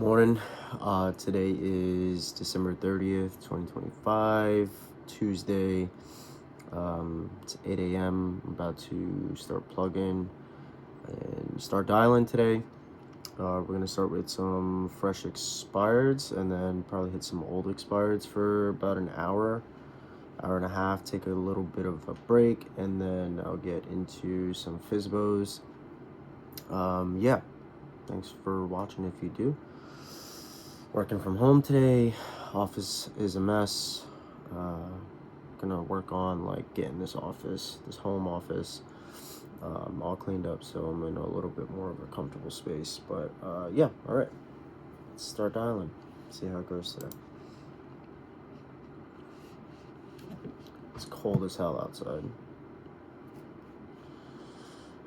Morning. Today is December 30th, 2025, Tuesday. It's 8 a.m. I'm about to start plugging and start dialing today. We're going to start with some fresh expireds and then probably hit some old expireds for about an hour and a half, take a little bit of a break, and then I'll get into some FSBOs. Yeah, thanks for watching if you do. Working from home today. Office is a mess. Gonna work on getting this home office, all cleaned up, so I'm in a little bit more of a comfortable space. But yeah, all right. Let's start dialing. See how it goes today. It's cold as hell outside.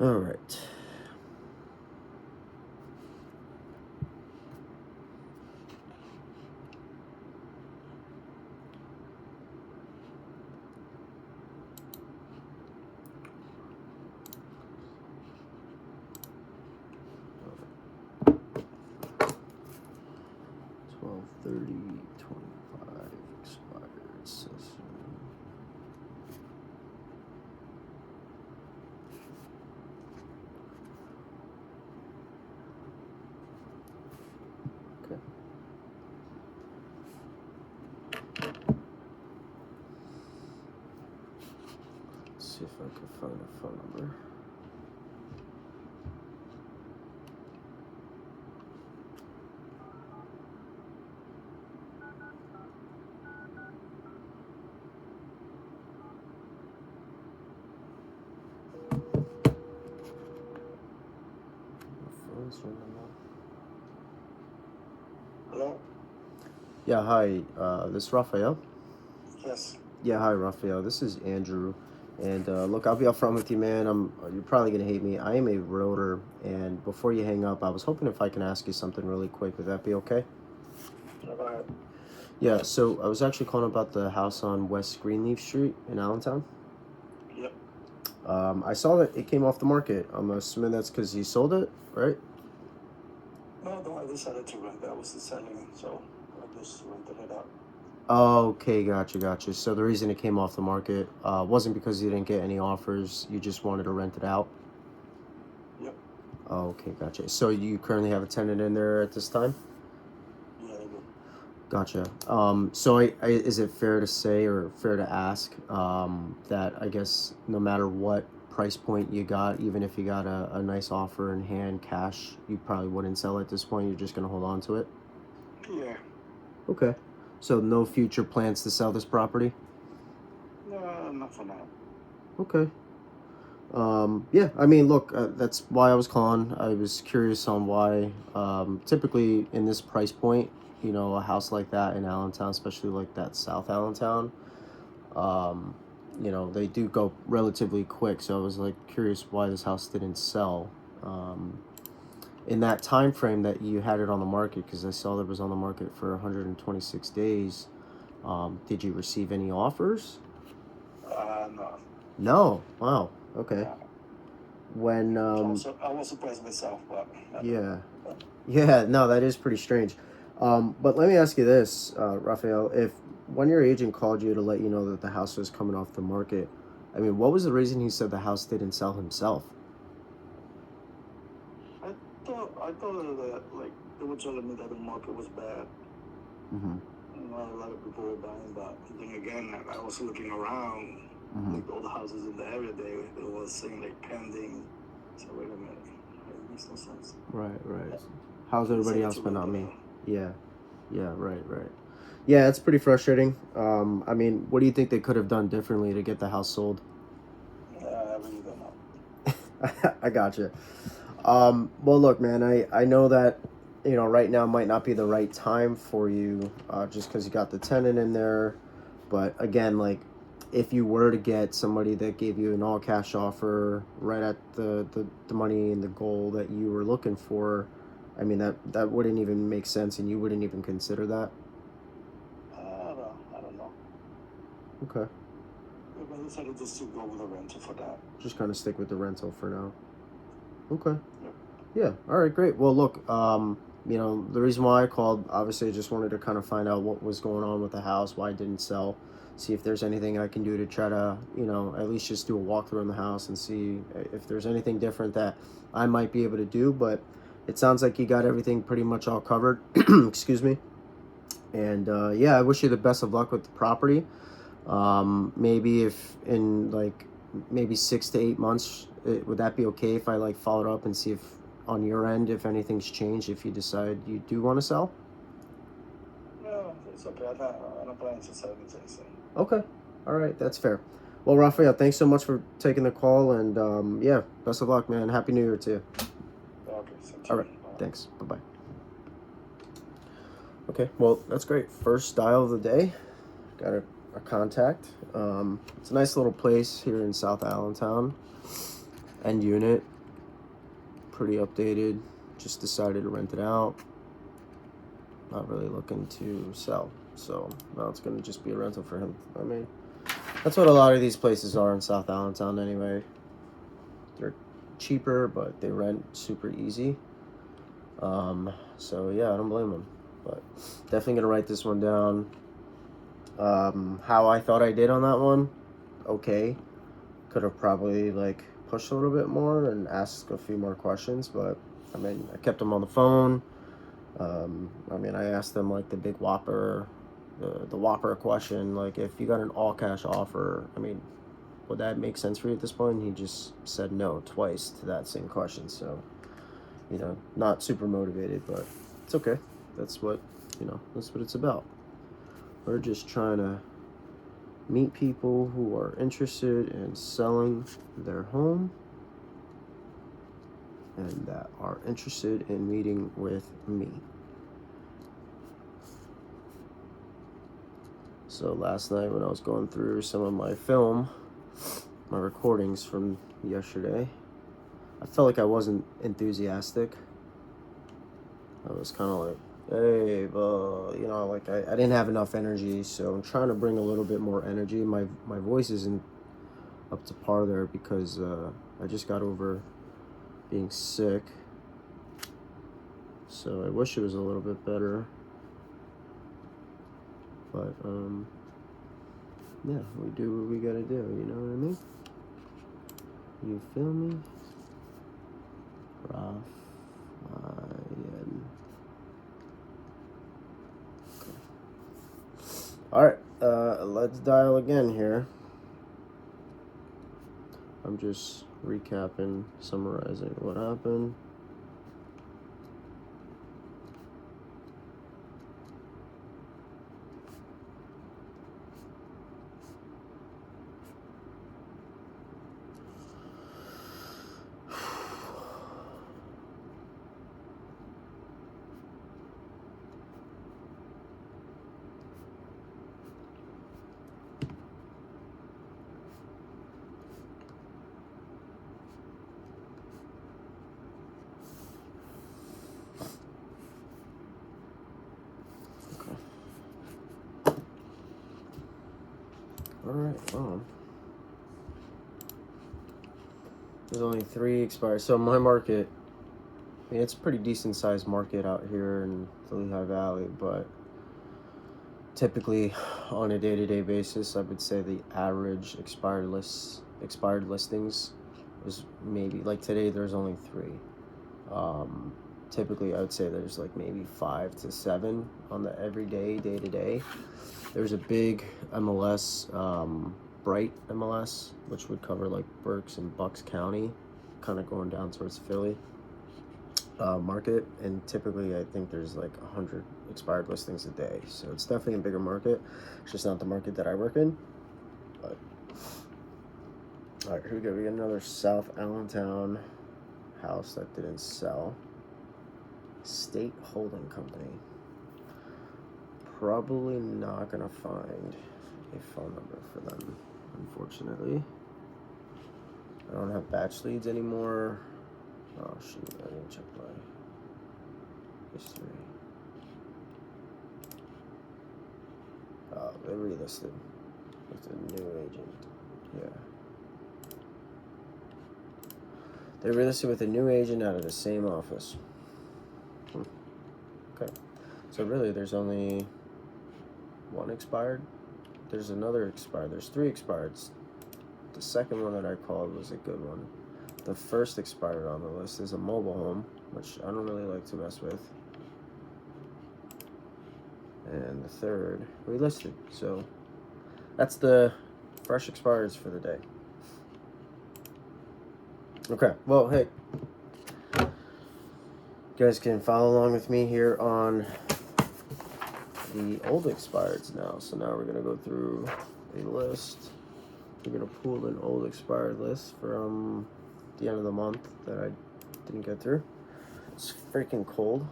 All right. $12:30.25 expired session. Okay. Let's see if I can find a phone number. Hello? Yeah, hi. This is Raphael. Yes. Yeah, hi, Raphael. This is Andrew. And look, I'll be upfront with you, man. You're probably gonna hate me. I am a realtor, and before you hang up, I was hoping if I can ask you something really quick. Would that be okay? Go ahead. Yeah. So I was actually calling about the house on West Greenleaf Street in Allentown. Yep. I saw that it came off the market. I'm assuming that's because you sold it, right? No, I decided to rent. That was the selling, so I just rented it out. Okay, gotcha. So the reason it came off the market wasn't because you didn't get any offers. You just wanted to rent it out. Yep. Okay, gotcha. So you currently have a tenant in there at this time? Yeah, I do. Gotcha. So is it fair to say or fair to ask that I guess no matter what price point you got, even if you got a nice offer in hand, cash, you probably wouldn't sell at this point. You're just going to hold on to it? Yeah. Okay. So no future plans to sell this property? No, not for now. Okay. Yeah, I mean, look, that's why I was calling. I was curious on why, typically in this price point, a house like that in Allentown, especially like that South Allentown, um, they do go relatively quick. So I was curious why this house didn't sell, in that time frame that you had it on the market, because I saw that it was on the market for 126 days. Did you receive any offers? No. No. Wow. Okay. No. When I was surprised myself, but I don't Yeah. know. Yeah, no, that is pretty strange. But let me ask you this, Raphael, if when your agent called you to let you know that the house was coming off the market, I mean, what was the reason he said the house didn't sell himself? I thought that like they were telling me that the market was bad. Mm-hmm. Not a lot of people were buying, but then again, I was looking around, Mm-hmm. like all the houses in the area, it was saying like pending. So wait a minute, it makes no sense. Right. How's I everybody decided else to but rent not it me? out. Yeah. Yeah, right. Yeah, it's pretty frustrating. I mean, what do you think they could have done differently to get the house sold? I really don't know. I gotcha. Well, look, man, I know that, right now might not be the right time for you, just because you got the tenant in there. But again, if you were to get somebody that gave you an all cash offer right at the money and the goal that you were looking for, I mean, that wouldn't even make sense and you wouldn't even consider that. I don't know. Okay. I decided just to go with a rental for that. Just kind of stick with the rental for now. Okay. Yep. Yeah. All right. Great. Well, look. you know, the reason why I called, obviously, I just wanted to kind of find out what was going on with the house, why it didn't sell, see if there's anything I can do to try to, you know, at least just do a walkthrough in the house and see if there's anything different that I might be able to do. But it sounds like you got everything pretty much all covered. Excuse me. And yeah, I wish you the best of luck with the property. Maybe if in like maybe 6 to 8 months, would that be okay if I like followed up and see if on your end if anything's changed, if you decide you do want to sell? No, it's okay. I don't plan to sell anything soon. Okay, all right, that's fair. Well, Raphael, thanks so much for taking the call, and yeah, best of luck, man. Happy New Year to you. Okay, same to All you. right, thanks. Bye bye. Okay, well, that's great. First dial of the day. Got a contact. It's a nice little place here in South Allentown. End unit. Pretty updated. Just decided to rent it out. Not really looking to sell. So now it's going to just be a rental for him. I mean, that's what a lot of these places are in South Allentown anyway. They're cheaper, but they rent super easy. So yeah, I don't blame them. But definitely going to write this one down. How I thought I did on that one, okay. Could have probably like pushed a little bit more and asked a few more questions, but I mean, I kept them on the phone. I mean, I asked them like the big whopper, the whopper question, like if you got an all cash offer, I mean, would that make sense for you at this point? He just said no twice to that same question. So, you know, not super motivated, but it's okay. That's what, you know, that's what it's about. We're just trying to meet people who are interested in selling their home and that are interested in meeting with me. So last night when I was going through some of my film, my recordings from yesterday, I felt like I wasn't enthusiastic. I was kind of like, hey, you know, like I didn't have enough energy, so I'm trying to bring a little bit more energy. My voice isn't up to par there because I just got over being sick, so I wish it was a little bit better. But yeah, we do what we gotta do. You know what I mean? You feel me? Ryan. All right, let's dial again here. I'm just recapping, summarizing what happened. All right, well, there's only 3 expired. So my market, I mean, it's a pretty decent sized market out here in the Lehigh Valley, but typically on a day-to-day basis, I would say the average expired listings is maybe, like today there's only 3. Typically I would say there's like maybe 5 to 7 on the everyday, day-to-day. There's a big MLS, Bright MLS, which would cover like Berks and Bucks County, kind of going down towards Philly market, and typically I think there's like 100 expired listings a day, so it's definitely a bigger market. It's just not the market that I work in. But all right, here we go. We got another South Allentown house that didn't sell. State Holding Company. Probably not gonna find a phone number for them, unfortunately. I don't have batch leads anymore. Oh shoot, I didn't check my history. Oh, they relisted with a new agent. Yeah. They relisted with a new agent out of the same office. Okay. So really, there's only one expired. There's another expired. There's 3 expireds. The second one that I called was a good one. The first expired on the list is a mobile home, which I don't really like to mess with. And the third we listed. So that's the fresh expireds for the day. Okay, well, hey, you guys can follow along with me here on the old expireds now. So now we're going to go through a list. We're going to pull an old expired list from the end of the month that I didn't get through. It's freaking cold.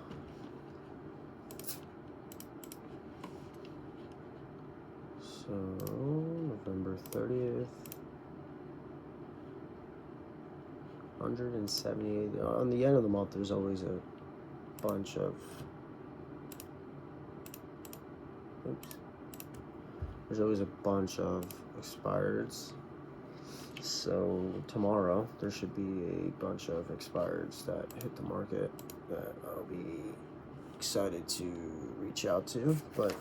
So, November 30th. 178. On the end of the month, there's always a bunch of. Oops. There's always a bunch of expireds. So tomorrow there should be a bunch of expireds that hit the market that I'll be excited to reach out to. But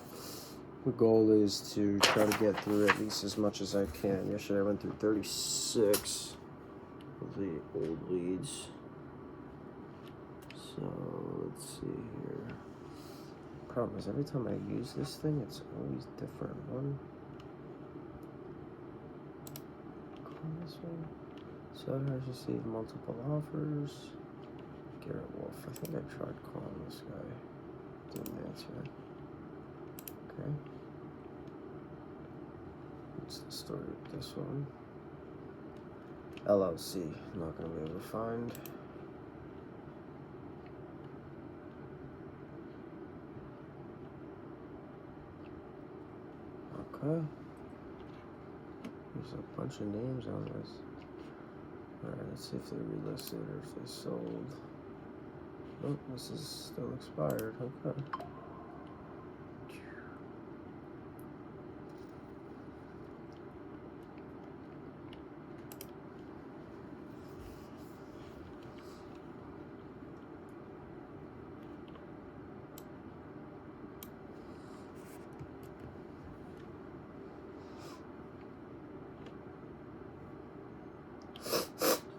the goal is to try to get through at least as much as I can. Yesterday I went through 36 of the old leads. So let's see here. Problem is every time I use this thing, it's always different. One. This one. Seller has received multiple offers. Garrett Wolf. I think I tried calling this guy. Didn't answer. Okay. What's the story with this one? LLC. I'm not going to be able to find. Okay. There's a bunch of names on this. Alright, let's see if they relisted or if they sold. Oh, this is still expired. Okay.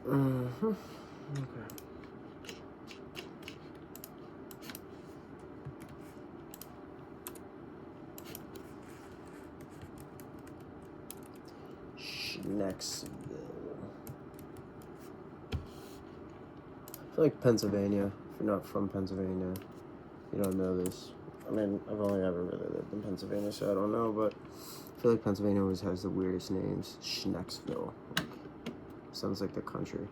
Okay. Schnecksville. I feel like Pennsylvania. If you're not from Pennsylvania, you don't know this. I mean, I've only ever really lived in Pennsylvania, so I don't know, but I feel like Pennsylvania always has the weirdest names. Schnecksville. Like, sounds like the country.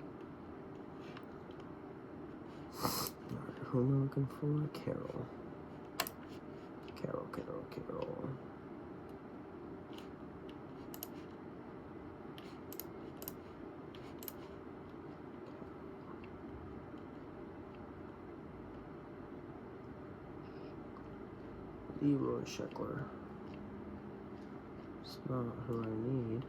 Who am I looking for? Carol. Carol. Leroy Sheckler. It's not who I need.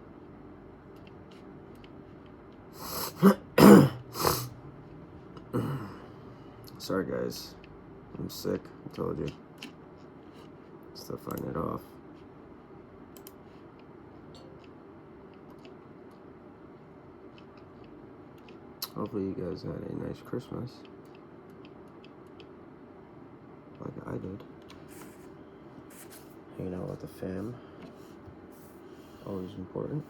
Sorry guys, I'm sick, I told you. Still fighting it off. Hopefully you guys had a nice Christmas. Like I did. Hanging out with the fam. Always important.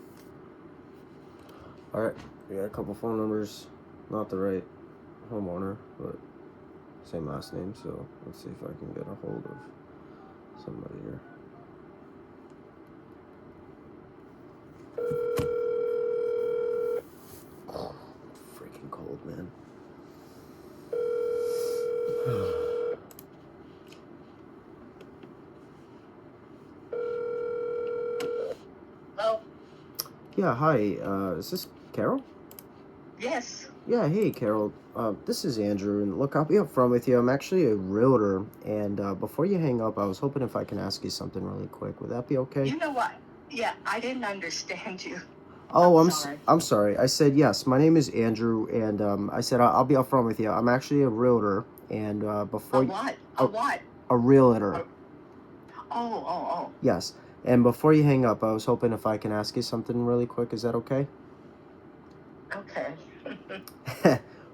Alright, we got a couple phone numbers. Not the right homeowner, but same last name, so let's see if I can get a hold of somebody here. Oh, freaking cold, man. Hello? Yeah, hi, is this Carol? Yes. Yeah, hey Carol, this is Andrew, and look, I'll be upfront with you. I'm actually a realtor, and before you hang up, I was hoping if I can ask you something really quick. Would that be okay? You know what? Yeah, I didn't understand you. Oh, Sorry. I'm sorry. I said yes. My name is Andrew, and I said I'll be upfront with you. I'm actually a realtor, And A before what? a, A what? a realtor. A- Oh. Yes. And before you hang up, I was hoping if I can ask you something really quick. Is that okay? Okay.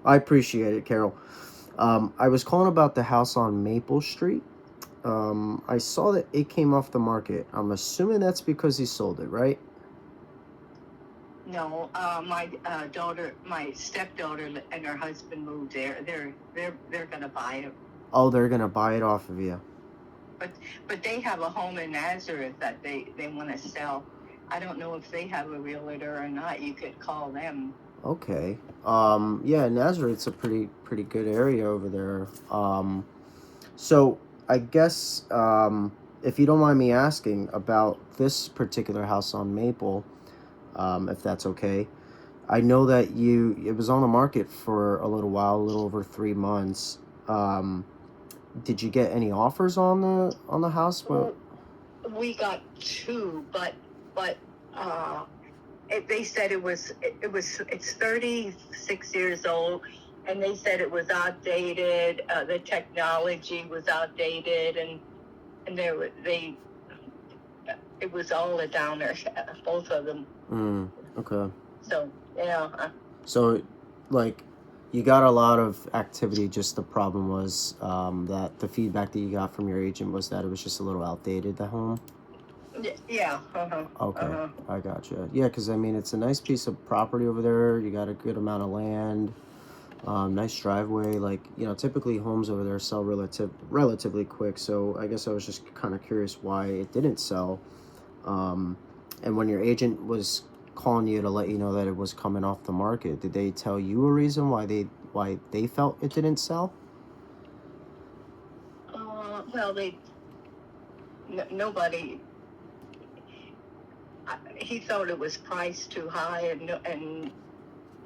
I appreciate it, Carol. I was calling about the house on Maple Street. I saw that it came off the market. I'm assuming that's because he sold it, right? No, my daughter, my stepdaughter, and her husband moved there. They're gonna buy it, Oh, they're gonna buy it off of you. but they have a home in Nazareth that they want to sell. I don't know if they have a realtor or not. You could call them. Okay. Yeah, Nazareth's a pretty good area over there. So I guess if you don't mind me asking about this particular house on Maple, if that's okay. I know that it was on the market for a little while, a little over 3 months. Did you get any offers on the house? Well, we got two, but they said it's 36 years old, and they said it was outdated. The technology was outdated, and it was all a downer, both of them. Okay. So yeah. So, like, you got a lot of activity. Just the problem was that the feedback that you got from your agent was that it was just a little outdated, the home. Yeah. Okay, I gotcha. Yeah, because I mean, it's a nice piece of property over there. You got a good amount of land, nice driveway. Like, typically homes over there sell relatively quick. So I guess I was just kind of curious why it didn't sell. And when your agent was calling you to let you know that it was coming off the market, did they tell you a reason why they felt it didn't sell? Well, nobody. He thought it was priced too high, and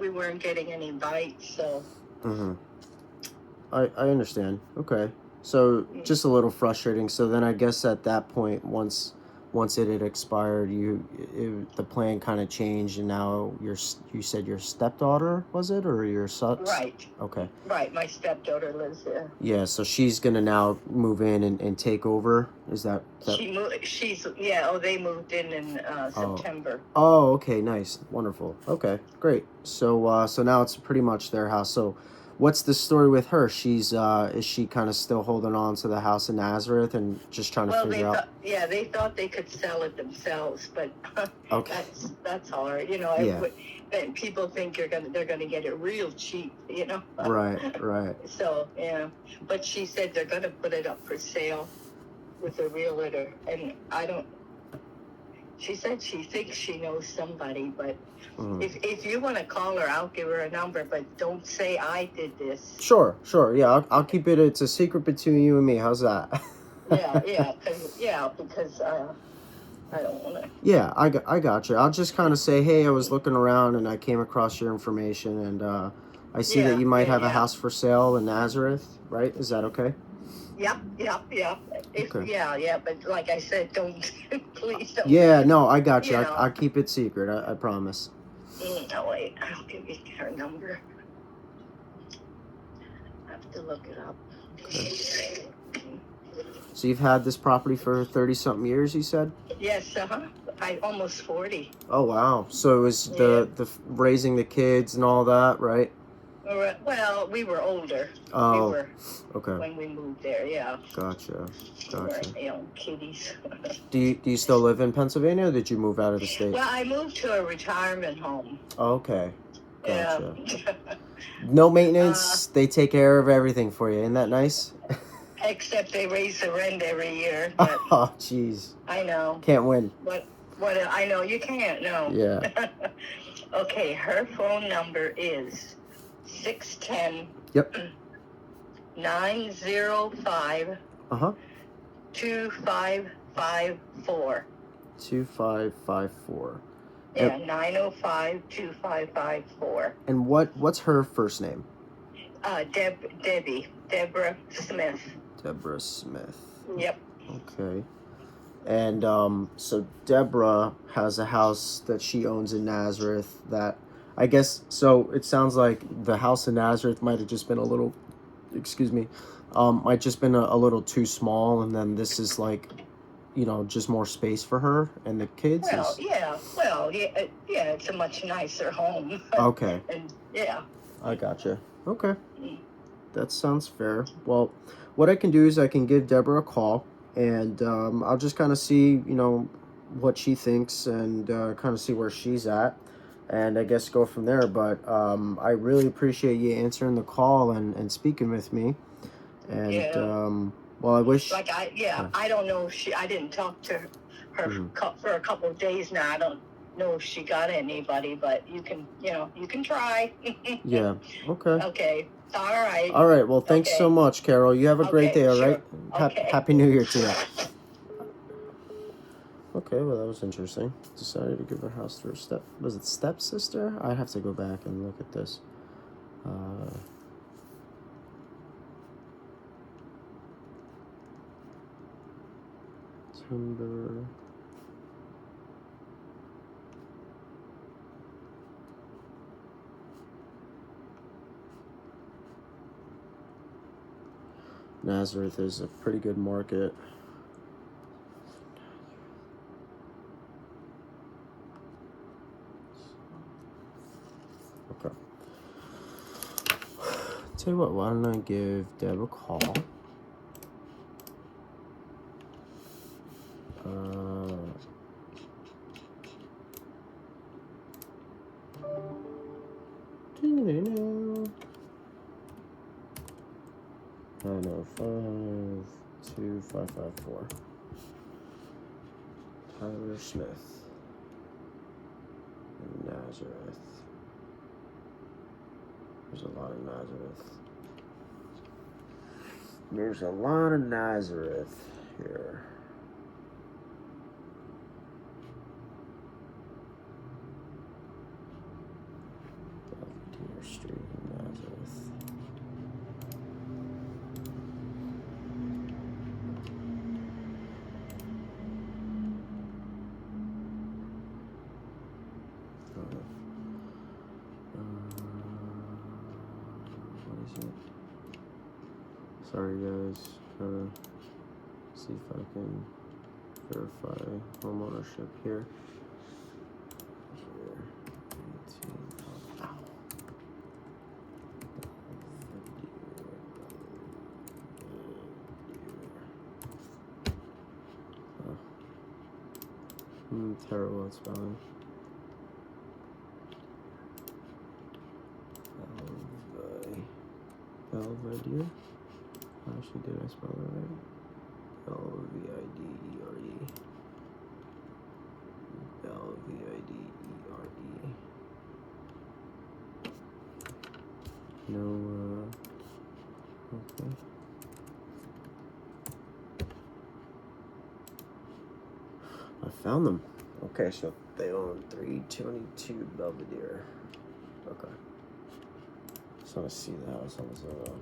we weren't getting any bites. So. I understand. Okay, so just a little frustrating. So then I guess at that point, once it had expired, the plan kind of changed, and now you said your stepdaughter, was it, or your son? Right. Okay. Right, my stepdaughter lives there. Yeah, so she's gonna now move in and take over. Is that? They moved in September. Oh, okay, nice, wonderful. Okay, great. So now it's pretty much their house. So, what's the story with her? Is she kind of still holding on to the house in Nazareth and just trying to figure out? They thought they could sell it themselves, but Okay. that's hard. Yeah. People think they're gonna get it real cheap. Right. So yeah, but she said they're gonna put it up for sale with a realtor, and I don't. She said she thinks she knows somebody, but if you want to call her, I'll give her a number, but don't say I did this. Sure. Yeah, I'll keep it. It's a secret between you and me. How's that? Because I don't want to. Yeah, I got you. I'll just kind of say, hey, I was looking around and I came across your information, and I see that you might have a house for sale in Nazareth, right? Is that okay? Yep. But like I said, please don't. Yeah, no, I got you. I'll keep it secret. I promise. No, wait, I'll give you her number. I have to look it up. Okay. So you've had this property for 30-something years, you said? Yes, I almost 40. Oh, wow. So it was the raising the kids and all that, right? Well, we were older. Oh, we were, okay. When we moved there, yeah. Gotcha. We were, kiddies. Do you still live in Pennsylvania, or did you move out of the state? Well, I moved to a retirement home. Okay. Gotcha. Yeah. No maintenance. They take care of everything for you. Isn't that nice? Except they raise the rent every year. But oh, jeez. I know. Can't win. What I know you can't. No. Yeah. Okay, her phone number is 610. Yep. 905. 2554. 2554. Yeah, 905-2554. And what's her first name? Deborah Smith. Deborah Smith. Yep. Okay. And so Deborah has a house that she owns in Nazareth that I guess, so it sounds like the house in Nazareth might have just been a little excuse me, might just been a little too small, and then this is like, you know, just more space for her and the kids. Well, yeah, it's a much nicer home. Okay. And yeah. I gotcha. Okay. Mm. That sounds fair. Well, what I can do is I can give Deborah a call, and I'll just kind of see, you know, what she thinks, and kind of see where she's at, and I guess go from there. But I really appreciate you answering the call and speaking with me. And Yeah. well, I wish. Like I don't know if I didn't talk to her for a couple of days now. I don't know if she got anybody, but you can try. Yeah. Okay. Okay. All right. All right. Well, thanks so much, Carol. You have a great day. All sure. right. Okay. Happy New Year to you. Okay, well, that was interesting. Decided to give her house to her was it stepsister? I have to go back and look at this. Timber. Nazareth is a pretty good market. Okay. Tell you what, why don't I give Deb a call? Oh no, 52554. Tyler Smith. Nazareth. There's a lot of Nazareth. There's a lot of Nazareth here. Belvedere Street, Nazareth. What is it? Sorry guys, gotta see if I can verify homeownership here. Terrible at spelling. Belvedere? Actually, did I spell that right? L-V-I-D-E-R-E. L-V-I-D-E-R-E. No, okay. I found them. Okay, so they own 322 Belvedere. Okay. Just want to see the house on Zillow.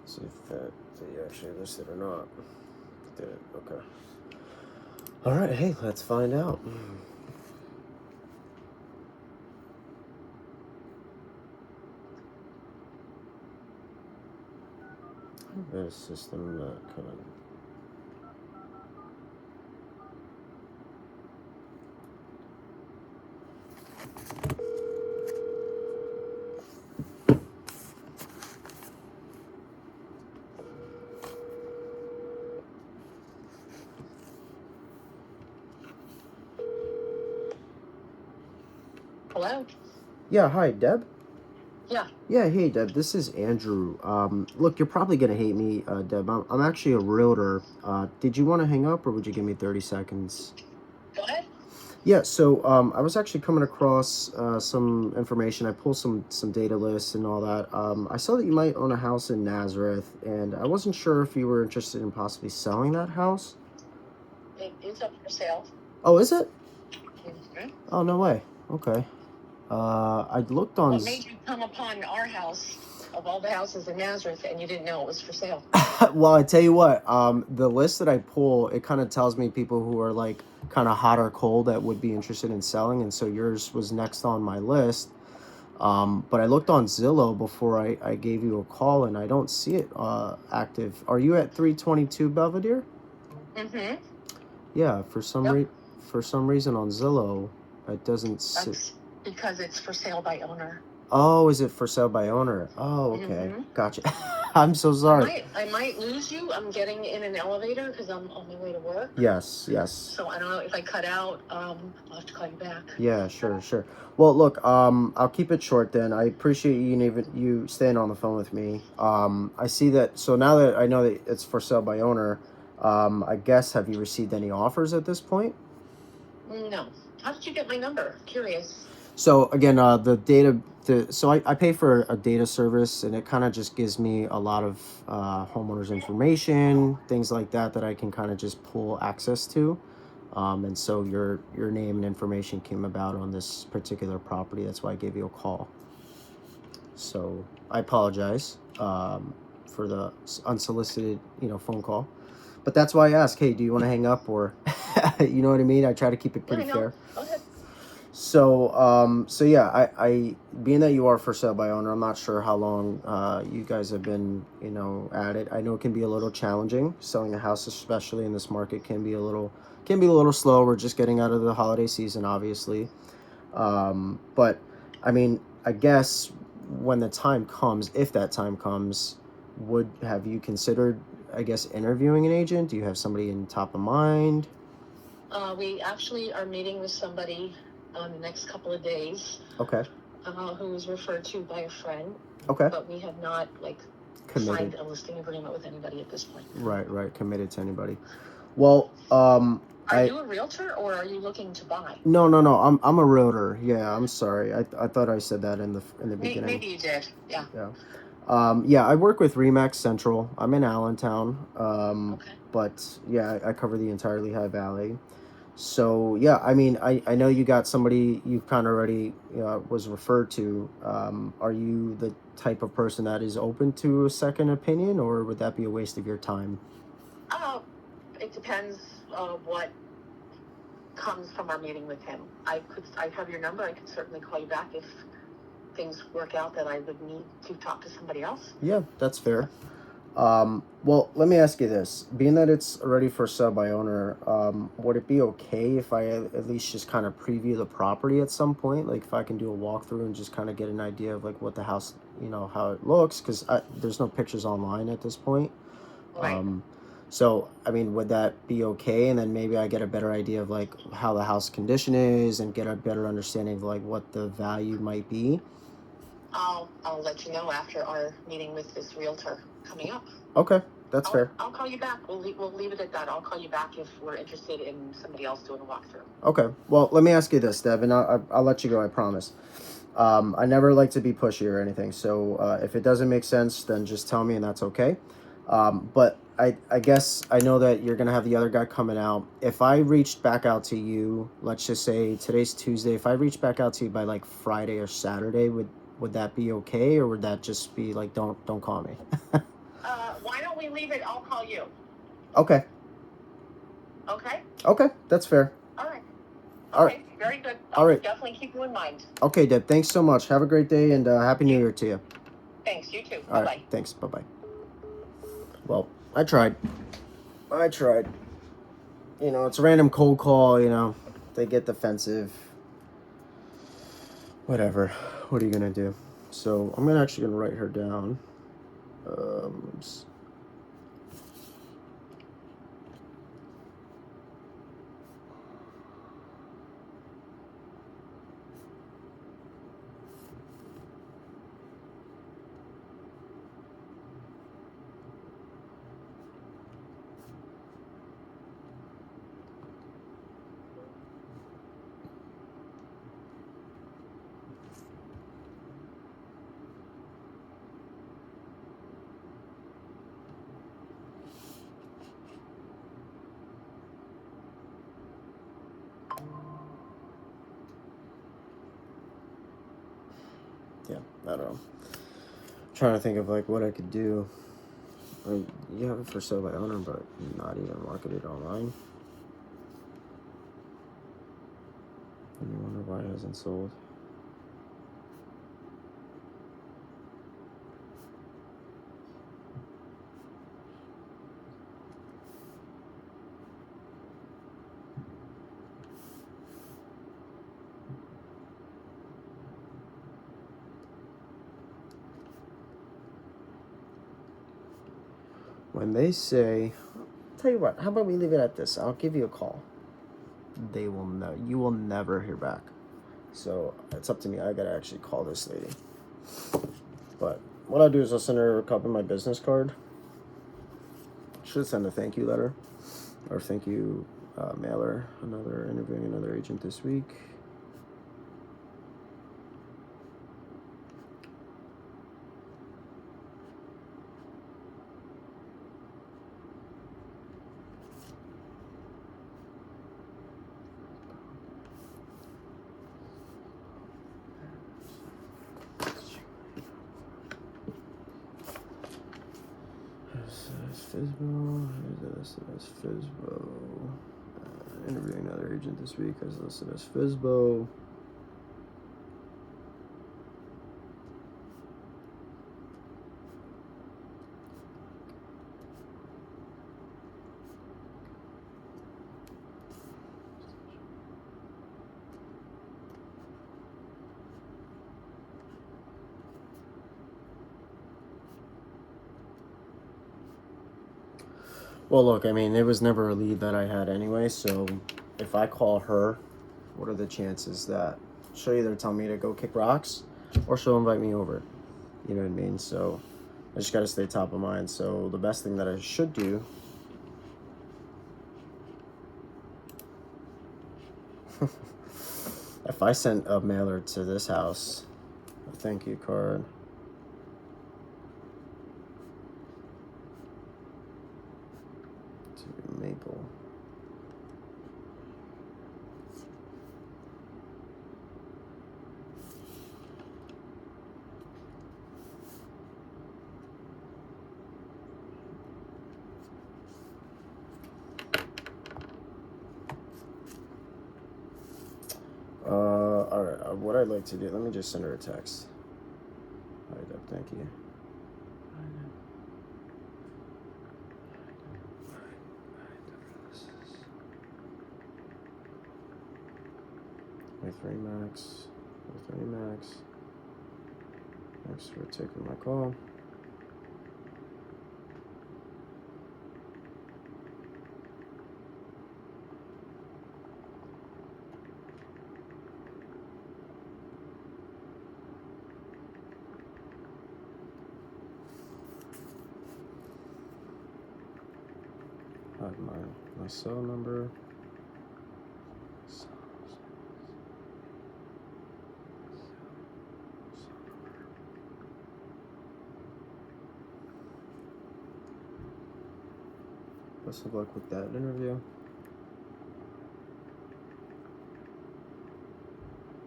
See if they actually listed or not. Did it? Okay. All right. Hey, let's find out. I've got a system that kind of. Hello? Yeah, hi, Deb. Yeah. Yeah, hey, Deb. This is Andrew. Look, you're probably gonna hate me, Deb. I'm actually a realtor. Did you want to hang up, or would you give me 30 seconds? Go ahead. Yeah, so I was actually coming across some information. I pulled some data lists and all that. I saw that you might own a house in Nazareth, and I wasn't sure if you were interested in possibly selling that house. It's up for sale. Oh, is it? Mm-hmm. Oh, no way. Okay. I looked on. What made you come upon our house? of all the houses in Nazareth, and you didn't know it was for sale. Well, I tell you what, the list that I pull, it kind of tells me people who are like kind of hot or cold that would be interested in selling, and so yours was next on my list. But I looked on Zillow before I gave you a call, and I don't see it active. Are you at 322 Belvedere? Mm-hmm. Yeah, for some reason on Zillow, it doesn't That's because it's for sale by owner. Oh, is it for sale by owner? Oh, okay. Mm-hmm. Gotcha. I'm so sorry. I might lose you. I'm getting in an elevator because I'm on my way to work. Yes. So I don't know if I cut out. I'll have to call you back. Yeah, sure. Well, look, I'll keep it short then. I appreciate you staying on the phone with me. I see that. So now that I know that it's for sale by owner, I guess have you received any offers at this point? No. How did you get my number? Curious. So again, so I pay for a data service, and it kind of just gives me a lot of homeowners information, things like that I can kind of just pull access to. And so your name and information came about on this particular property. That's why I gave you a call. So I apologize for the unsolicited, phone call. But that's why I ask, hey, do you want to hang up, or you know what I mean? I try to keep it pretty fair. Go ahead. So yeah, I being that you are for sale by owner, I'm not sure how long you guys have been, at it. I know it can be a little challenging. Selling a house, especially in this market, can be a little slow. We're just getting out of the holiday season, obviously. But I mean, I guess when the time comes, if that time comes, have you considered, I guess, interviewing an agent? Do you have somebody in top of mind? We actually are meeting with somebody the next couple of days. Okay. Who was referred to by a friend. Okay. But we have not signed a listing agreement with anybody at this point. Right. Committed to anybody. Well, are you a realtor or are you looking to buy? No. I'm a realtor. Yeah, I'm sorry. I thought I said that in the beginning. Maybe you did. Yeah. Yeah. I work with Remax Central. I'm in Allentown. Okay. But yeah, I cover the entire Lehigh Valley. So yeah, I mean, I know you got somebody you kind of already was referred to. Are you the type of person that is open to a second opinion, or would that be a waste of your time? It depends what comes from our meeting with him. I have your number. I could certainly call you back if things work out that I would need to talk to somebody else. Yeah, that's fair. Well, let me ask you this. Being that it's already for sale by owner, would it be okay if I at least just kind of preview the property at some point? Like if I can do a walkthrough and just kind of get an idea of like what the house, how it looks, because there's no pictures online at this point. Right. So, I mean, would that be okay? And then maybe I get a better idea of like how the house condition is and get a better understanding of like what the value might be. I'll let you know after our meeting with this realtor coming up. Okay, that's fair. I'll call you back. We'll leave it at that. I'll call you back if we're interested in somebody else doing a walkthrough. Okay. Well, let me ask you this, Deb, and I'll let you go, I promise. I never like to be pushy or anything, so if it doesn't make sense, then just tell me and that's okay. But I guess I know that you're going to have the other guy coming out. If I reached back out to you, let's just say today's Tuesday, if I reached back out to you by like Friday or Saturday, would that be okay, or would that just be like, don't call me? Why don't we leave it? I'll call you. Okay. Okay, that's fair. All right. All right. Very good. All right. Definitely keep you in mind. Okay, Deb, thanks so much. Have a great day, and Happy New Year to you. Thanks, you too. All Bye-bye. right, thanks. Bye-bye. Well, I tried. It's a random cold call, they get defensive. Whatever. What are you going to do? So I'm actually going to write her down. Yeah, I don't know. trying to think of like what I could do. Like, you have it for sale by owner, but not even marketed online. And you wonder why it hasn't sold. When they say, tell you what, how about we leave it at this? I'll give you a call. They will know. You will never hear back. So it's up to me. I gotta actually call this lady. But what I'll do is I'll send her a copy of my business card. Should send a thank you letter or thank you mailer. Interviewing another agent this week. FSBO, as FSBO. Interviewing another agent this week as listed as FSBO. Well, look, I mean, it was never a lead that I had anyway, so if I call her, what are the chances that she'll either tell me to go kick rocks or she'll invite me over? You know what I mean? So I just got to stay top of mind. So the best thing that I should do if I sent a mailer to this house, a thank you card. To Maple. All right. What I'd like to do, let me just send her a text. All right, thank you. 3 Max. 3 Max. Thanks for taking my call. Have my cell number. Best of luck with that interview.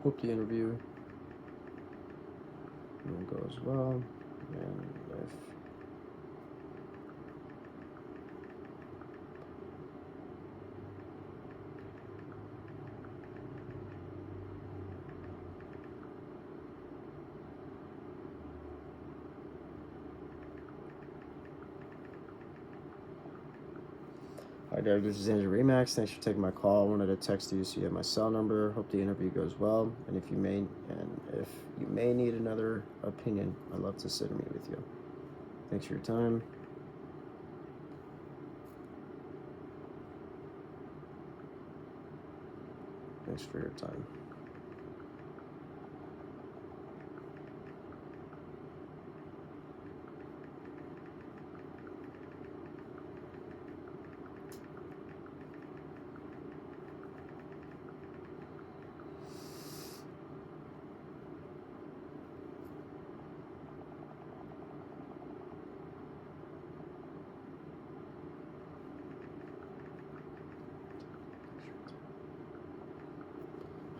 Hope the interview goes well. And if Hi there, this is Andrew Remax. Thanks for taking my call. I wanted to text you so you have my cell number. Hope the interview goes well. And if you may need another opinion, I'd love to sit and meet with you. Thanks for your time. Thanks for your time.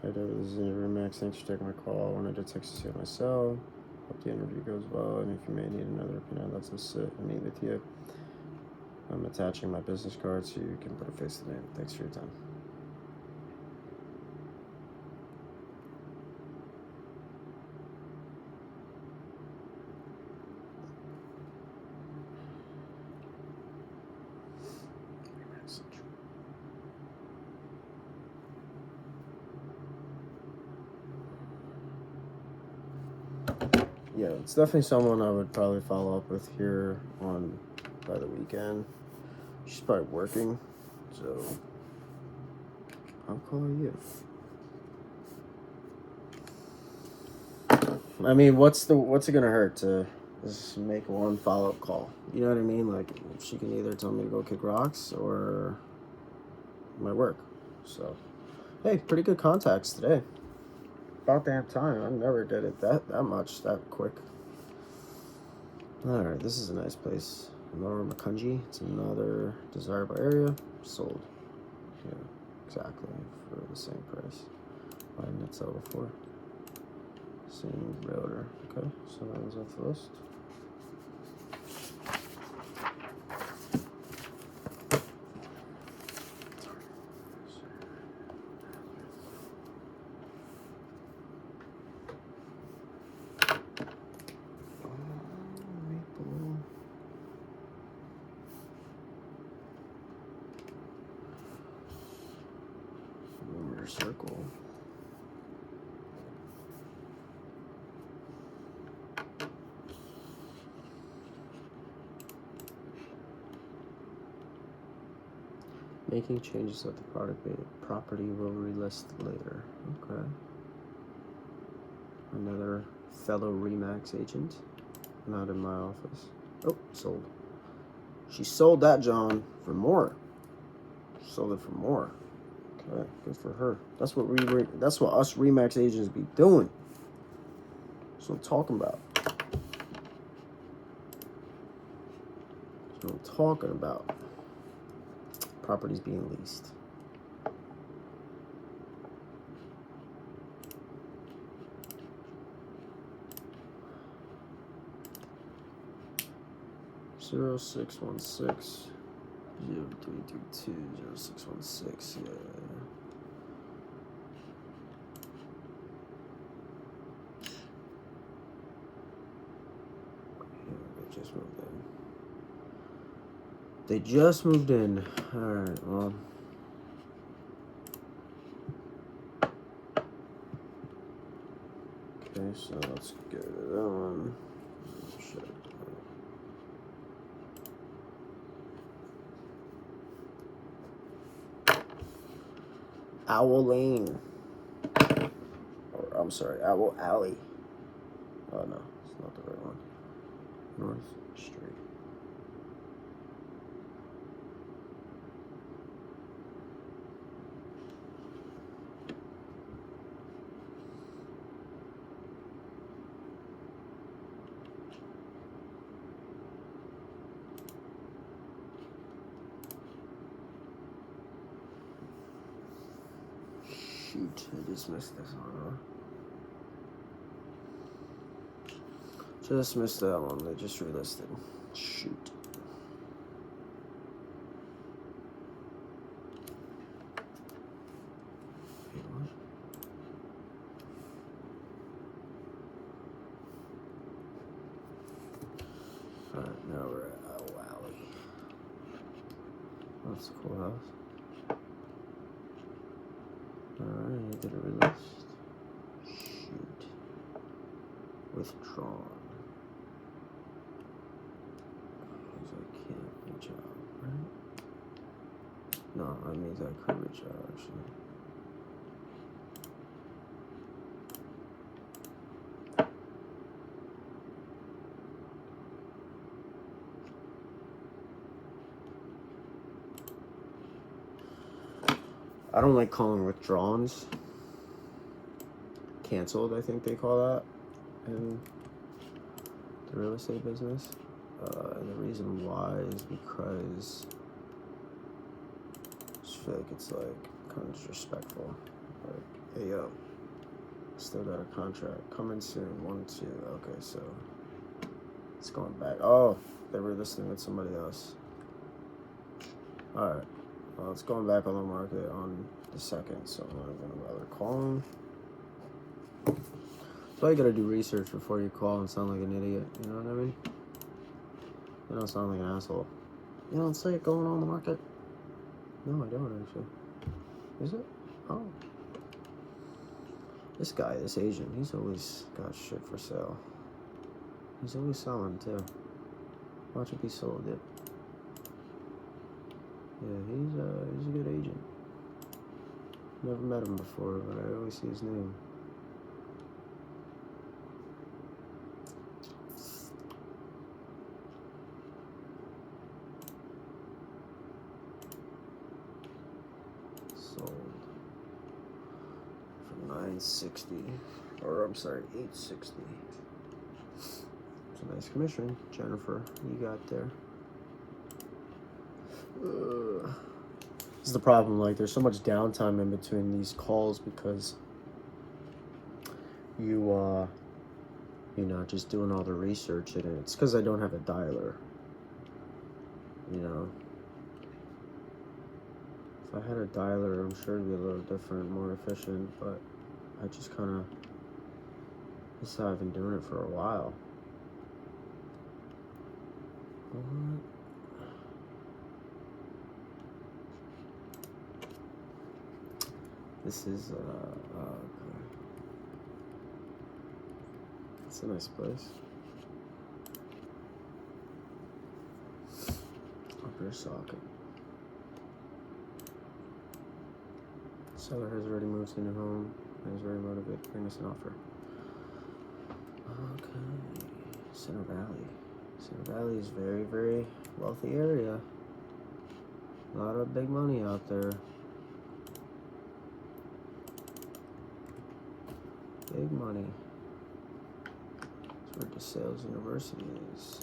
Hi there, this is Andrew Remax. Thanks for taking my call. I wanted to text you to my cell. Hope the interview goes well, and if you may need another opinion, let's just sit and meet with you. I'm attaching my business card so you can put a face to the name. Thanks for your time. Yeah, it's definitely someone I would probably follow up with here on by the weekend. She's probably working, so I'll call you. I mean, what's it gonna hurt to just make one follow-up call? You know what I mean? Like, she can either tell me to go kick rocks or my work. So, hey, pretty good contacts today. About damn time. I never did it that much, that quick. Alright, this is a nice place. Lower Makunji. It's another desirable area. Sold. Yeah, exactly. For the same price. Why didn't it sell before? Same realtor. Okay, so that was off the list. Circle. Making changes at the property will relist later. Okay. Another fellow Remax agent. Not in my office. Oh, sold. She sold that, John, for more. She sold it for more. Okay, good for her. That's what that's what us Remax agents be doing. That's what I'm talking about. That's what I'm talking about. Properties being leased. Zero 0616 0332 0616. Yeah. They just moved in. They just moved in. Alright, well. Okay, so let's go to that one. Shit. Owl Lane. Or, I'm sorry, Owl Alley. Oh, no, it's not the right one. North Street. Shoot, I just missed this one, huh? Just missed that one. They just relisted. Shoot. Wait, what? Alright, now we're at Owl Alley. That's a cool house. Alright, you did a relist. Shoot. Withdrawn. Means I can't reach out, right? No, that means I could reach out, actually. I don't like calling withdrawns. Canceled, I think they call that in the real estate business. And the reason why is because I just feel like it's like kind of disrespectful. Like, hey yo, Still got a contract coming soon. 1, 2. Okay, so it's going back. Oh, they were listing with somebody else. All right. Well, it's going back on the market on the 2nd, so I'm not gonna bother calling. So you gotta do research before you call and sound like an idiot. You know what I mean? You don't sound like an asshole. You don't see it going on the market? No, I don't actually. Is it? Oh. This guy, this Asian, he's always got shit for sale. He's always selling too. Watch it be sold, yep. Yeah, he's a good agent. Never met him before, but I always see his name. Sold for $960, or I'm sorry, $860. It's a nice commission, Jennifer. You got there. This is the problem. Like, there's so much downtime in between these calls because you're not just doing all the research in it. It's because I don't have a dialer. You know, if I had a dialer, I'm sure it'd be a little different, more efficient. But I just kind of, this is how I've been doing it for a while. What? This is okay. It's a nice place. Upper socket. Seller has already moved to a new home and is very motivated to bring us an offer. Okay. Center Valley. Center Valley is very, very wealthy area. A lot of big money out there. Big money. That's where DeSales University is.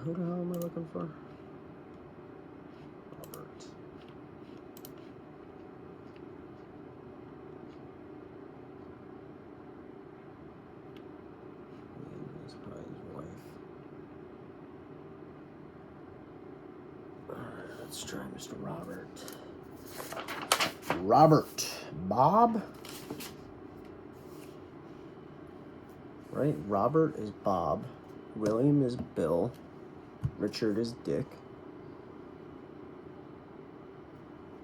Who the hell am I looking for? Robert. His wife. Alright, let's try Mr. Robert. Robert. Bob? Right? Robert is Bob. William is Bill. Richard is Dick.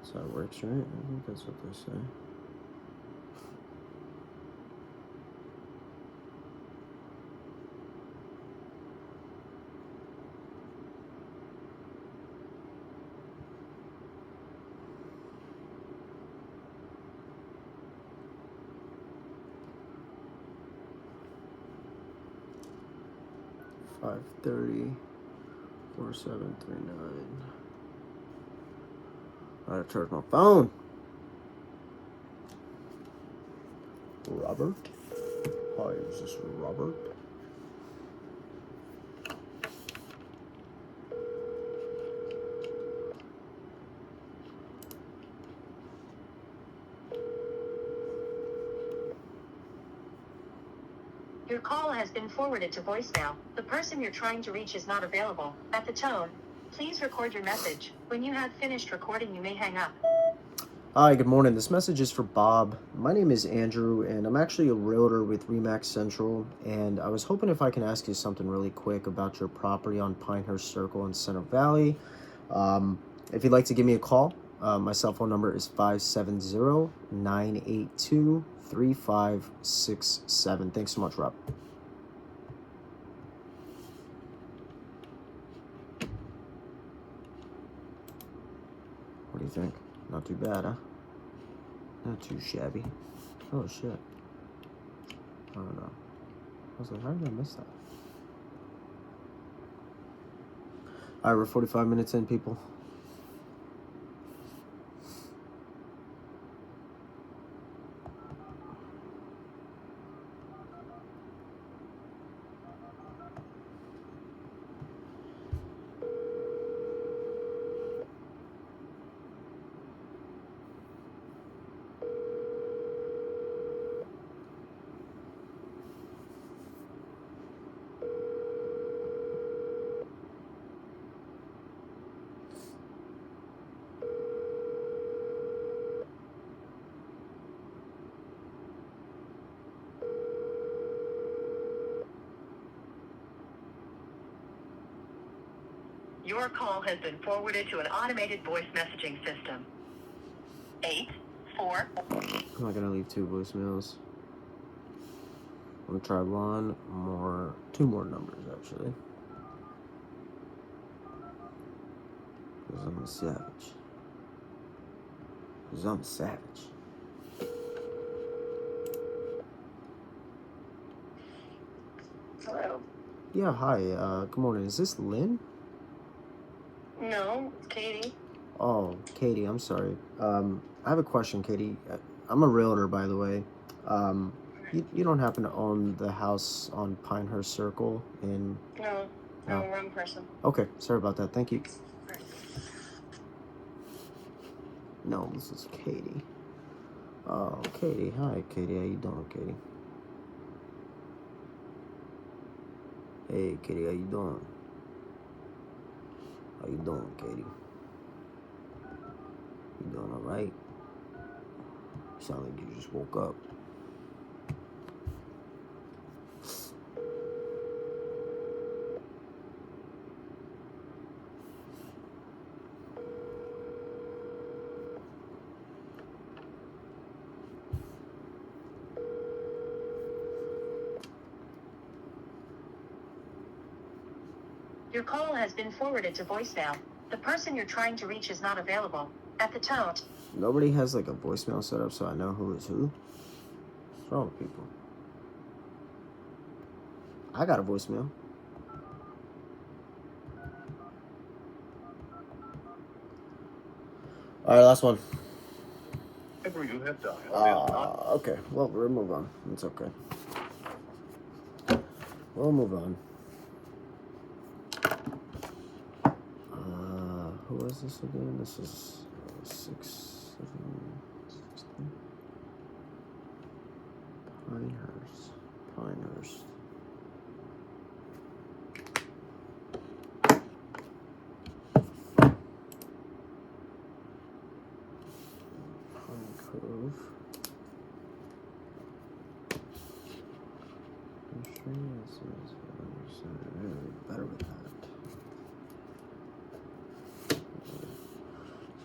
So that works, right? I think that's what they say. $530. 4739. I gotta charge my phone. Robert? Hi, is this Robert? Your call has been forwarded to voicemail. The person you're trying to reach is not available. At the tone, please record your message. When you have finished recording, you may hang up. Hi, good morning. This message is for Bob. My name is Andrew, and I'm actually a realtor with RE/MAX Central, and I was hoping if I can ask you something really quick about your property on Pinehurst Circle in Center Valley. If you'd like to give me a call, my cell phone number is 570-982-3567. Thanks so much, Rob. What do you think? Not too bad, huh? Not too shabby. Oh, shit. I don't know. I was like, how did I miss that? All right, we're 45 minutes in, people. Your call has been forwarded to an automated voice messaging system. 8-4. I'm not gonna leave 2 voicemails. I'm gonna try two more numbers actually. Because I'm a savage. Because I'm a savage. Hello. Yeah, hi. Good morning. Is this Lynn? No, Katie. Oh, Katie, I'm sorry. I have a question, Katie. I'm a realtor, by the way. You don't happen to own the house on Pinehurst Circle in... No, wrong person. Okay, sorry about that. Thank you. No, this is Katie. Oh, Katie. Hi, Katie. How you doing, Katie? Hey, Katie. How you doing? How you doing, Katie? You doing all right? You sound like you just woke up. Your call has been forwarded to voicemail. The person you're trying to reach is not available. At the tone. Nobody has like a voicemail set up so I know who is who. What's wrong with people? I got a voicemail. All right, last one. Number you have dialed is not. Okay. Well, we'll move on. It's okay. We'll move on. Who is this again? This is 6, 7, 16. Pinehurst. Pine Cove. I'm sure yes, better with that. So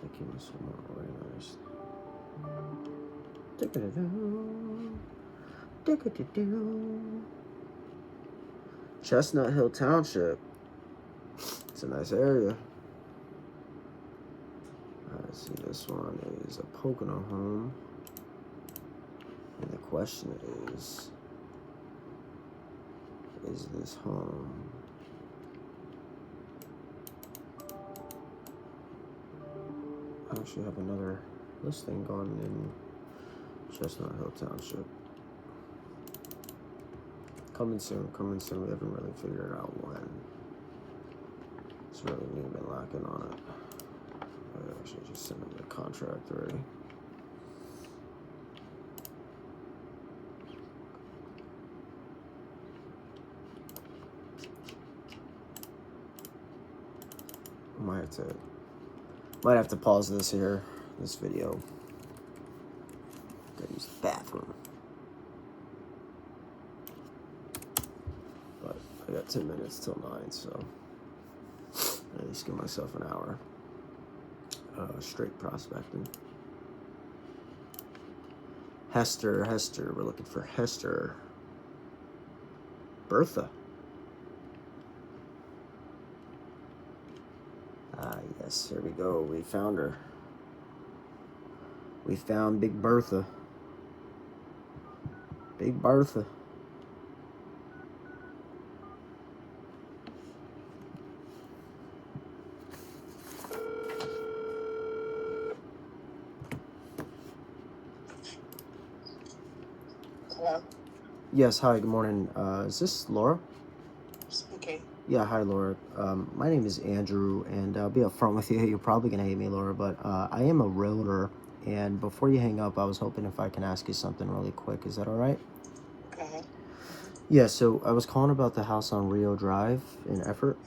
I keep myself more organized. Chestnut Hill Township. It's a nice area. Let's see, this one is a Pocono home. And the question is this home I actually have another listing going in Chestnut Hill Township. Coming soon. We haven't really figured out when. It's really me been lacking on it. I actually just sent them the contract already. Might have to pause this video. Gotta use the bathroom. But I got 10 minutes till 9, so at least give myself an hour. Straight prospecting. Hester, we're looking for Hester. Bertha. Yes, here we go. We found her. We found Big Bertha. Big Bertha. Hello? Yes, hi, good morning. Is this Laura? Speaking. Yeah, hi, Laura. My name is Andrew, and I'll be upfront with you. You're probably going to hate me, Laura, but I am a realtor. And before you hang up, I was hoping if I can ask you something really quick. Is that all right? Go ahead. Yeah, so I was calling about the house on Rio Drive in Effort.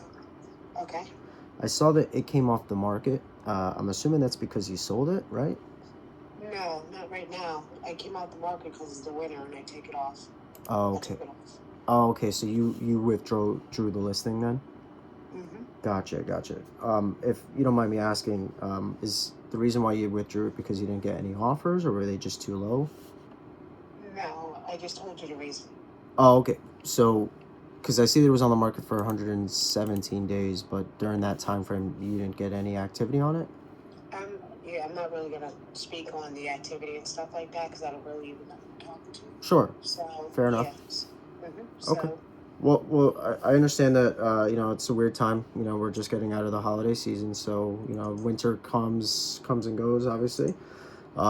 Okay. I saw that it came off the market. I'm assuming that's because you sold it, right? No, not right now. I came out the market because it's the winter and I take it off. Oh, I okay. took it off. Oh, okay. So you drew the listing then? Mm-hmm. Gotcha. If you don't mind me asking, is the reason why you withdrew it because you didn't get any offers, or were they just too low? No, I just told you the reason. Oh, okay. So, because I see that it was on the market for 117 days, but during that time frame, you didn't get any activity on it? Yeah, I'm not really gonna speak on the activity and stuff like that because I don't really even know who I'm talking to. Sure. So Fair enough. yes. Mm-hmm. Okay. So Well, I understand that, it's a weird time. We're just getting out of the holiday season, so, winter comes and goes, obviously.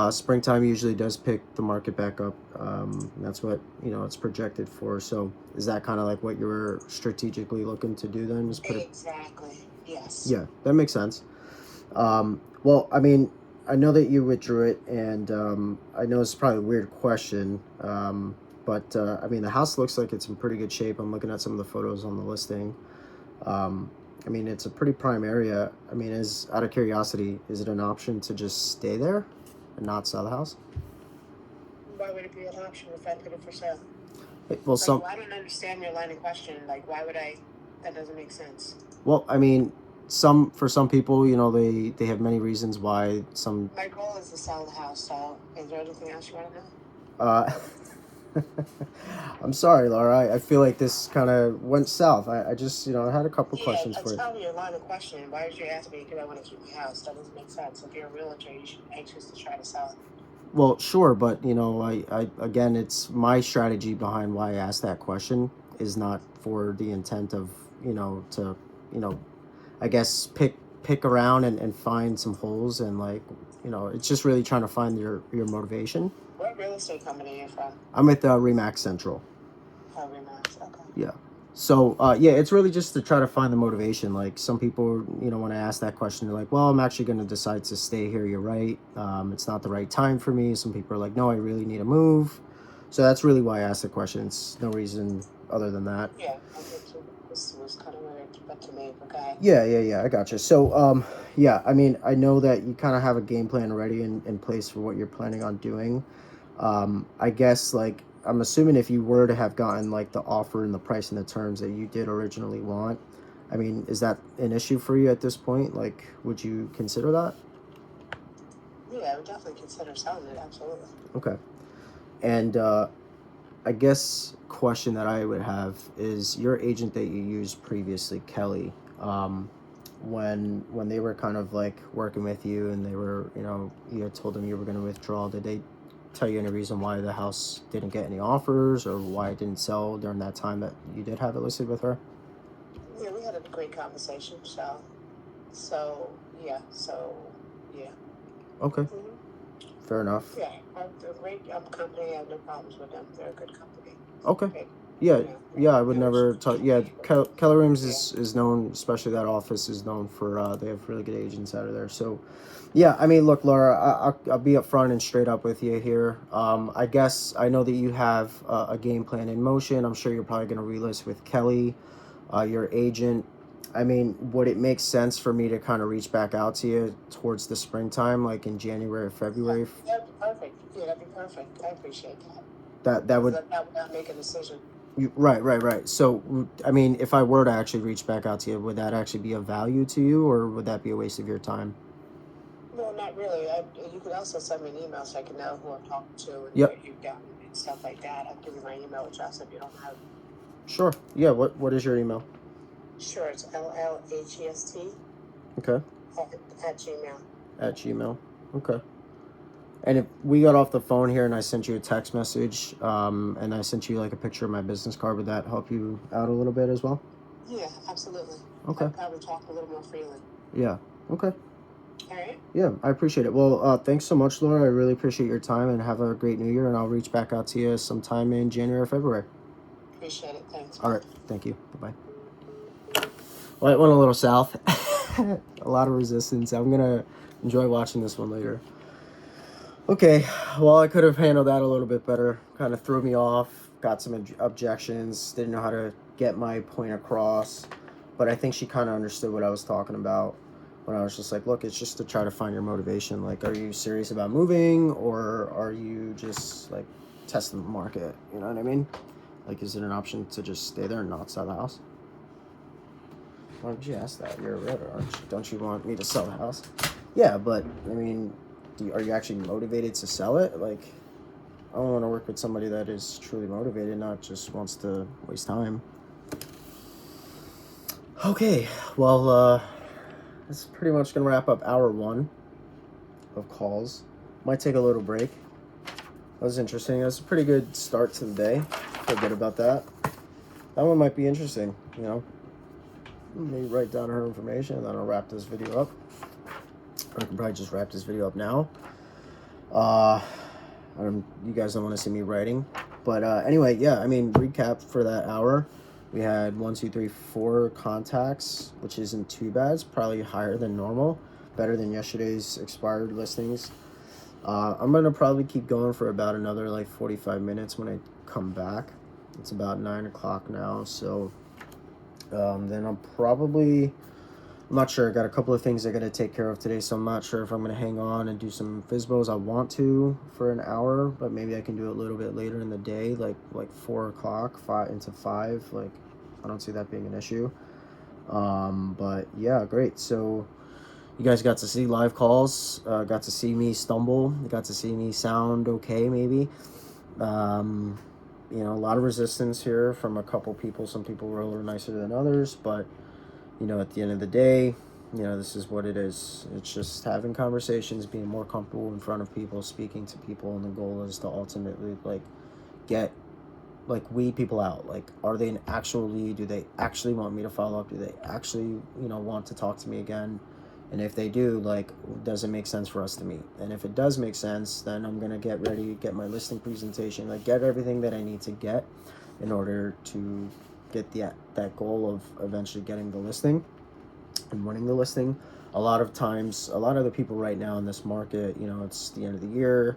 Springtime usually does pick the market back up. That's what, it's projected for. So is that kind of like what you were strategically looking to do then? Just put it. exactly. Yes. Yeah, that makes sense. Well, I mean, I know that you withdrew it, and I know it's probably a weird question, but I mean, the house looks like it's in pretty good shape. I'm looking at some of the photos on the listing. I mean, it's a pretty prime area. I mean, out of curiosity, is it an option to just stay there and not sell the house? Why would it be an option if I put it for sale? Well, I don't understand your line of question. Like, why would I? That doesn't make sense. Well, I mean, for some people, they have many reasons why some. My goal is to sell the house. So, is there anything else you want to know? Uh, I'm sorry, Laura. I feel like this kind of went south. I just, I had a couple questions for That's you. probably your line of questioning. Why did you ask me? Because I want to keep my house. That doesn't make sense. If you're a realtor, you should be anxious to try to sell it. Well, sure, but I again, it's my strategy behind why I asked that question is not for the intent of, to, I guess pick around and find some holes and like, it's just really trying to find your motivation. What real estate company are you from? I'm with Remax Central. Oh, Remax. Okay. Yeah. So, yeah, it's really just to try to find the motivation. Like some people, when I ask that question, they're like, well, I'm actually going to decide to stay here. You're right. It's not the right time for me. Some people are like, no, I really need to move. So that's really why I asked the question. It's no reason other than that. Yeah, I think this was kind of weird, but to me, okay. Yeah, I gotcha. So, yeah, I mean, I know that you kind of have a game plan already in place for what you're planning on doing. I guess, like, I'm assuming if you were to have gotten, like, the offer and the price and the terms that you did originally want, I mean, is that an issue for you at this point? Like, would you consider that? Yeah, I would definitely consider selling it, absolutely. Okay. And, I guess question that I would have is your agent that you used previously, Kelly, when they were kind of like working with you and they were, you had told them you were going to withdraw, did they tell you any reason why the house didn't get any offers or why it didn't sell during that time that you did have it listed with her? Yeah, we had a great conversation, so yeah. Okay. Mm-hmm. Fair enough. Yeah, they're a great company. I have no problems with them. They're a good company. Okay. Yeah, I would never talk. Yeah, Keller Williams is known, especially that office is known for, they have really good agents out of there. So, yeah, I mean, look, Laura, I'll be upfront and straight up with you here. I guess I know that you have a game plan in motion. I'm sure you're probably going to relist with Kelly, your agent. I mean, would it make sense for me to kind of reach back out to you towards the springtime, like in January or February? That'd be perfect. Yeah, that'd be perfect. I appreciate that. That would not make a decision. Right. So, I mean, if I were to actually reach back out to you, would that actually be of value to you, or would that be a waste of your time? No, not really. You could also send me an email so I can know who I'm talking to and Yep. what you've done and stuff like that. I'll give you my email address if you don't have it. Sure. Yeah. What is your email? Sure, it's LLHEST Okay. at Gmail. At Gmail. Okay. And if we got off the phone here and I sent you a text message, and I sent you like a picture of my business card, would that help you out a little bit as well? Yeah, absolutely. Okay. I'd probably talk a little more freely. Yeah. Okay. All right. Yeah, I appreciate it. Well, thanks so much, Laura. I really appreciate your time, and have a great new year, and I'll reach back out to you sometime in January or February. Appreciate it. Thanks. All right. Thank you. Bye-bye. Well, it went a little south. A lot of resistance. I'm going to enjoy watching this one later. Okay. Well, I could have handled that a little bit better. Kind of threw me off. Got some objections. Didn't know how to get my point across. But I think she kind of understood what I was talking about. When I was just like, look, it's just to try to find your motivation. Like, are you serious about moving, or are you just like testing the market? You know what I mean? Like, is it an option to just stay there and not sell the house? Why would you ask that? You're a realtor, aren't you? Don't you want me to sell the house? Yeah, but I mean, are you actually motivated to sell it? Like, I don't want to work with somebody that is truly motivated, not just wants to waste time. Okay, well, that's pretty much going to wrap up hour 1 of calls. Might take a little break. That was interesting. That's a pretty good start to the day. Feel good about that. That one might be interesting, you know. Maybe write down her information, and then I'll wrap this video up. I can probably just wrap this video up now. You guys don't want to see me writing. But anyway, yeah, I mean, recap for that hour. We had 1, 2, 3, 4 contacts, which isn't too bad. It's probably higher than normal. Better than yesterday's expired listings. I'm going to probably keep going for about another like 45 minutes when I come back. It's about 9 o'clock now, so then I'm not sure. I got a couple of things I got to take care of today, so I'm not sure if I'm going to hang on and do some FSBOs. I want to for an hour, but maybe I can do it a little bit later in the day, like 4 o'clock, 5 into 5. Like, I don't see that being an issue. But yeah, great. So you guys got to see live calls, got to see me stumble, got to see me sound okay, maybe. You know, a lot of resistance here from a couple people. Some people were a little nicer than others, but, you know, at the end of the day, you know, this is what it is. It's just having conversations, being more comfortable in front of people, speaking to people, and the goal is to ultimately, like, weed people out. Like, are they an actual lead? Do they actually want me to follow up? Do they actually, you know, want to talk to me again? And if they do, like, does it make sense for us to meet? And if it does make sense, then I'm going to get ready, get my listing presentation, like, get everything that I need to get in order to get that goal of eventually getting the listing and winning the listing. A lot of times, a lot of the people right now in this market, you know, it's the end of the year.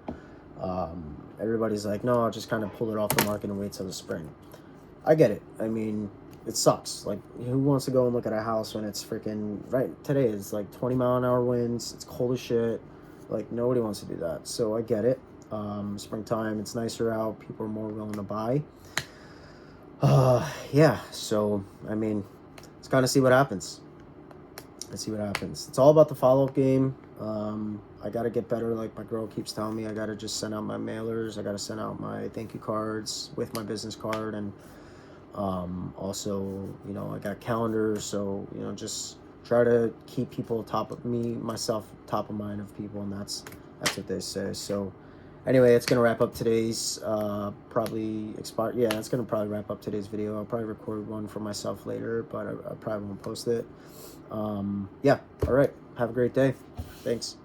Everybody's like, no, I'll just kind of pull it off the market and wait till the spring. I get it. I mean, it sucks. Like, who wants to go and look at a house when it's freaking, right, today is like 20-mile-an-hour winds, it's cold as shit. Like, nobody wants to do that. So I get it. Springtime, it's nicer out, people are more willing to buy. Yeah, so I mean, let's kind of see what happens. Let's see what happens. It's all about the follow-up game. I got to get better. Like my girl keeps telling me, I got to just send out my mailers. I got to send out my thank you cards with my business card. And also, you know, I got calendars. So, you know, just try to keep people myself top of mind of people. And that's what they say. So anyway, it's going to wrap up today's that's going to probably wrap up today's video. I'll probably record one for myself later, but I probably won't post it. Yeah. All right. Have a great day. Thanks.